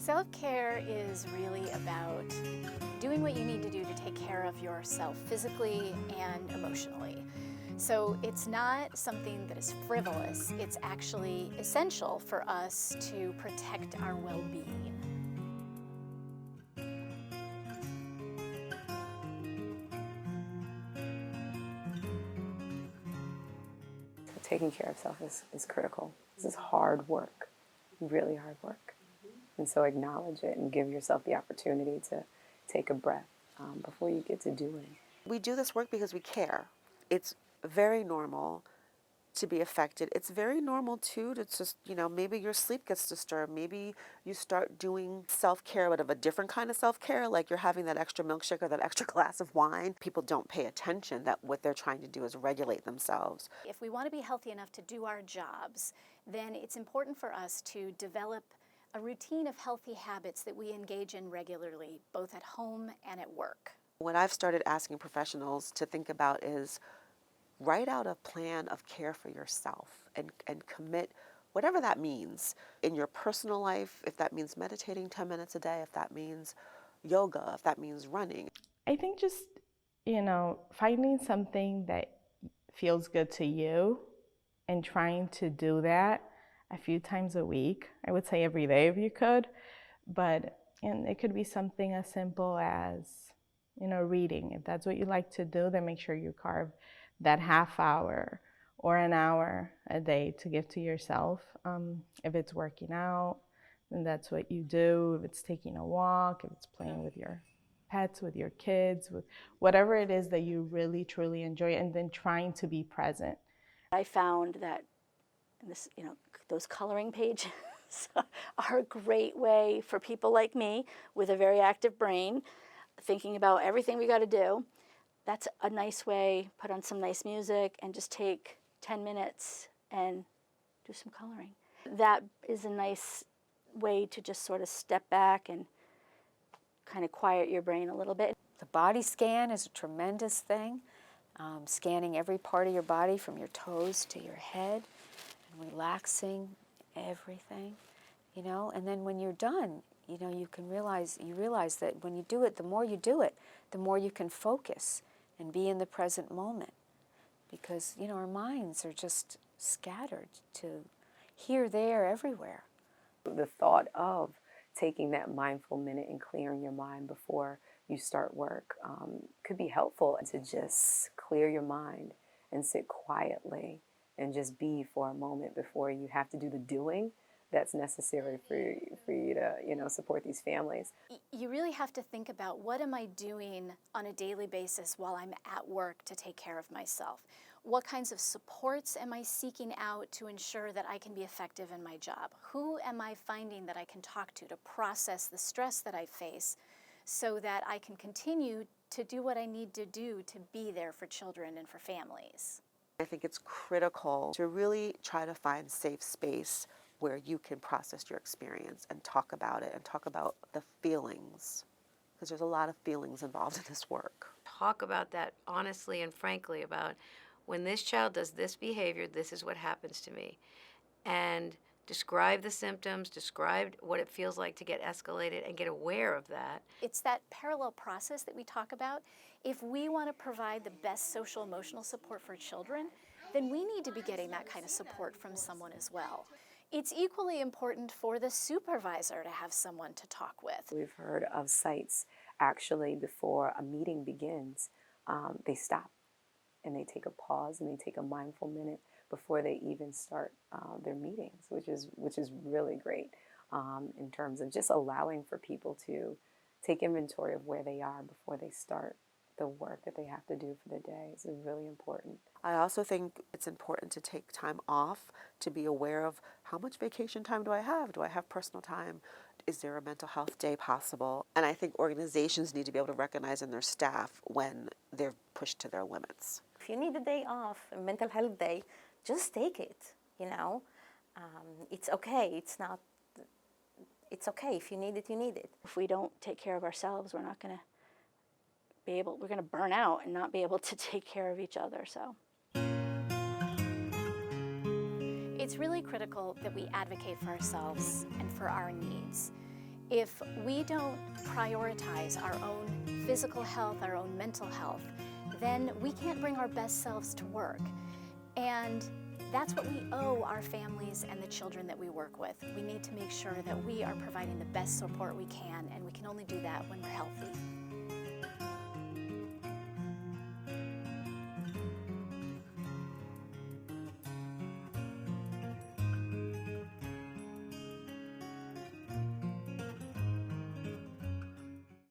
Self-care is really about doing what you need to do to take care of yourself physically and emotionally. So it's not something that is frivolous, it's actually essential for us to protect our well-being. Taking care of self is critical. This is hard work, really hard work. And so acknowledge it and give yourself the opportunity to take a breath before you get to doing. We do this work because we care. It's very normal to be affected. It's very normal too to just, maybe your sleep gets disturbed. Maybe you start doing self-care, but of a different kind of self-care, like you're having that extra milkshake or that extra glass of wine. People don't pay attention that what they're trying to do is regulate themselves. If we want to be healthy enough to do our jobs, then it's important for us to develop a routine of healthy habits that we engage in regularly, both at home and at work. What I've started asking professionals to think about is write out a plan of care for yourself and commit whatever that means in your personal life, if that means meditating 10 minutes a day, if that means yoga, if that means running. I think just, finding something that feels good to you and trying to do that a few times a week. I would say every day if you could, and it could be something as simple as, reading. If that's what you like to do, then make sure you carve that half hour or an hour a day to give to yourself. If it's working out, then that's what you do. If it's taking a walk, if it's playing with your pets, with your kids, with whatever it is that you really, truly enjoy, and then trying to be present. I found that those coloring pages are a great way for people like me with a very active brain, thinking about everything we got to do. That's a nice way, put on some nice music and just take 10 minutes and do some coloring. That is a nice way to just sort of step back and kind of quiet your brain a little bit. The body scan is a tremendous thing, scanning every part of your body from your toes to your head and relaxing everything, and then when you're done, you realize that when you do it, the more you do it, the more you can focus and be in the present moment, because our minds are just scattered to here, there, everywhere. The thought of taking that mindful minute and clearing your mind before you start work could be helpful, to just clear your mind and sit quietly and just be for a moment before you have to do the doing that's necessary for you to support these families. You really have to think about, what am I doing on a daily basis while I'm at work to take care of myself? What kinds of supports am I seeking out to ensure that I can be effective in my job? Who am I finding that I can talk to process the stress that I face so that I can continue to do what I need to do to be there for children and for families? I think it's critical to really try to find safe space where you can process your experience and talk about it and talk about the feelings, because there's a lot of feelings involved in this work. Talk about that honestly and frankly, about when this child does this behavior, this is what happens to me. And describe the symptoms, describe what it feels like to get escalated, and get aware of that. It's that parallel process that we talk about. If we want to provide the best social emotional support for children, then we need to be getting that kind of support from someone as well. It's equally important for the supervisor to have someone to talk with. We've heard of sites actually before a meeting begins, they stop and they take a pause and they take a mindful minute before they even start their meetings, which is really great in terms of just allowing for people to take inventory of where they are before they start the work that they have to do for the day. Is really important. I also think it's important to take time off, to be aware of how much vacation time do I have? Do I have personal time? Is there a mental health day possible? And I think organizations need to be able to recognize in their staff when they're pushed to their limits. If you need a day off, a mental health day, just take it, It's okay. It's okay. If you need it, you need it. If we don't take care of ourselves, we're going to burn out and not be able to take care of each other, so. It's really critical that we advocate for ourselves and for our needs. If we don't prioritize our own physical health, our own mental health, then we can't bring our best selves to work. And that's what we owe our families and the children that we work with. We need to make sure that we are providing the best support we can, and we can only do that when we're healthy.